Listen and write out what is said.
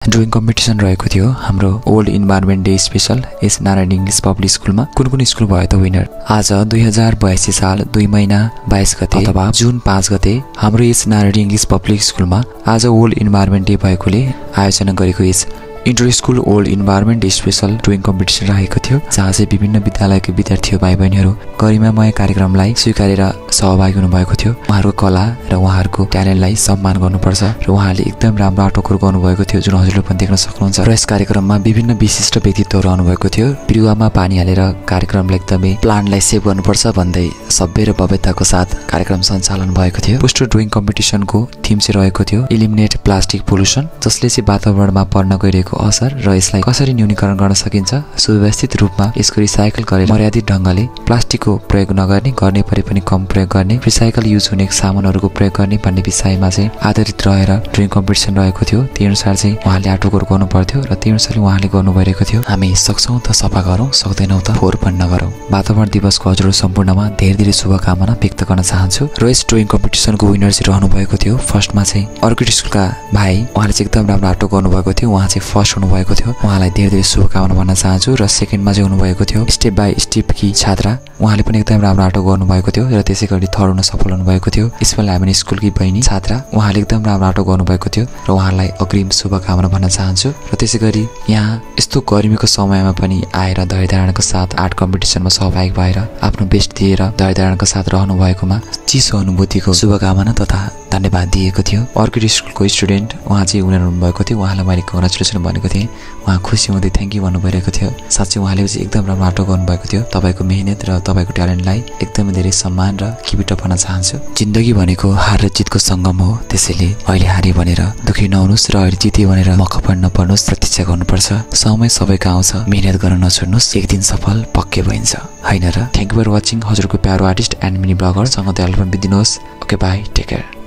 Drawing competition रहेको थियो हाम्रो old environment day special S Narayan English public स्कुलमा। कुन स्कुल भयो त विनर? आज 2082 साल 2 महिना 22 गते अथवा जुन 5 गते हाम्रो एस नारायण इङ्ग्लिस पब्लिक स्कुलमा आज ओल्ड इन्भाइरोमेन्ट डे भएकोले आयोजना गरेको यस inter school world environment special drawing competition रहेको थियो, जहाँ चाहिँ विभिन्न विद्यालयका विद्यार्थी भाइ बहिनीहरू गरिमामय कार्यक्रमलाई स्वीकारेर सहभागी हुनुभएको थियो। उहाँहरूको कला र उहाँहरूको ट्यालेन्टलाई सम्मान गर्नुपर्छ र उहाँले एकदम राम्रो आर्टवर्कहरू गर्नुभएको थियो, जुन हजुरले पनि देख्न सक्नुहुन्छ। र यस कार्यक्रममा विभिन्न विशिष्ट व्यक्तित्वहरू रहनुभएको थियो। बिरुवामा पानी हालेर कार्यक्रमलाई एकदमै प्लान्टलाई सेभ गर्नुपर्छ भन्दै सभ्य र भव्यताको साथ कार्यक्रम सञ्चालन भएको थियो। पोस्टर ड्रइङ कम्पिटिसनको थिम चाहिँ रहेको थियो इलिमिनेट प्लास्टिक पोल्युसन, जसले चाहिँ वातावरणमा पर्न गइरहेको असर र यसलाई कसरी न्यूनीकरण गर्न सकिन्छ। सुव्यवस्थित रूपमा यसको रिसाइकल गरेर मर्यादित ढङ्गले प्लास्टिकको प्रयोग नगर्ने, गर्ने परे पनि कम प्रयोग गर्ने, रिसाइकल युज हुने सामानहरूको प्रयोग गर्ने भन्ने विषयमा चाहिँ आधारित रहेर ड्रइङ कम्पिटिसन रहेको थियो। त्यही अनुसार चाहिँ उहाँले आर्टवर्कहरू गर्नु पर्थ्यो र त्यही अनुसार उहाँले गर्नु भइरहेको थियो। हामी सक्छौँ त सफा गरौँ, सक्दैनौँ त फोहोर पनि नगरौँ। वातावरण दिवसको हजुर सम्पूर्णमा धेरै धेरै शुभकामना व्यक्त गर्न चाहन्छु। र यस ड्रइङ कम्पिटिसनको विनर चाहिँ रहनु भएको थियो फर्स्टमा चाहिँ अर्किड स्कुलका भाइ, उहाँले चाहिँ एकदम राम्रो आर्टवर्क गर्नुभएको थियो। उहाँ चाहिँ फर्स्ट हुनुभएको थियो, उहाँलाई धेरै धेरै शुभकामना भन्न चाहन्छु। र सेकेन्डमा चाहिँ हुनुभएको थियो स्टेप बाई स्टेपकी छात्रा, उहाँले पनि एकदम राम्रो आर्टवर्क गर्नुभएको थियो र त्यसै गरी थर्ड हुन सफल हुनुभएको थियो स्मल ल्यामिनी स्कुलकी बहिनी छात्रा, उहाँले एकदम राम्रो आर्टवर्क गर्नुभएको थियो र उहाँलाई अग्रिम शुभकामना भन्न चाहन्छु। र त्यसै गरी यहाँ यस्तो गर्मीको समयमा पनि आएर धैर्यधारणको साथ आर्ट कम्पिटिसनमा सहभागी भएर आफ्नो बेस्ट दिएर धैर्यधारणको साथ रहनु भएकोमा चिसो अनुभूतिको शुभकामना तथा धन्यवाद दिएको थियो। अर्किड स्कुलको स्टुडेन्ट उहाँ चाहिँ विनर हुनुभएको थियो, उहाँलाई मैले कङ्ग्रेचुलेसन भनेको थिएँ। उहाँ खुसी हुँदै थ्याङ्क यू भन्नु भइरहेको थियो। साँच्चै उहाँले चाहिँ एकदम राम्रो आर्टवर्क गर्नुभएको थियो। तपाईँको मेहनत र तपाईँको ट्यालेन्टलाई एकदमै धेरै सम्मान र किबिट भन्न चाहन्छु। जिन्दगी भनेको हार र जितको सङ्गम हो, त्यसैले अहिले हारे भनेर दुखी नहुनुहोस् र अहिले जिते भनेर मख पनि नपर्नुहोस्, प्रतीक्षा गर्नुपर्छ। समय सबैको आउँछ, मेहनत गर्न नछोड्नुहोस्, एक दिन सफल पक्कै भइन्छ, होइन र? Thank you for watching. हजुरको प्यारो आर्टिस्ट एन्ड मिनी ब्लगरसँग दयाल पनि बिदिनुहोस्। Okay bye, take care.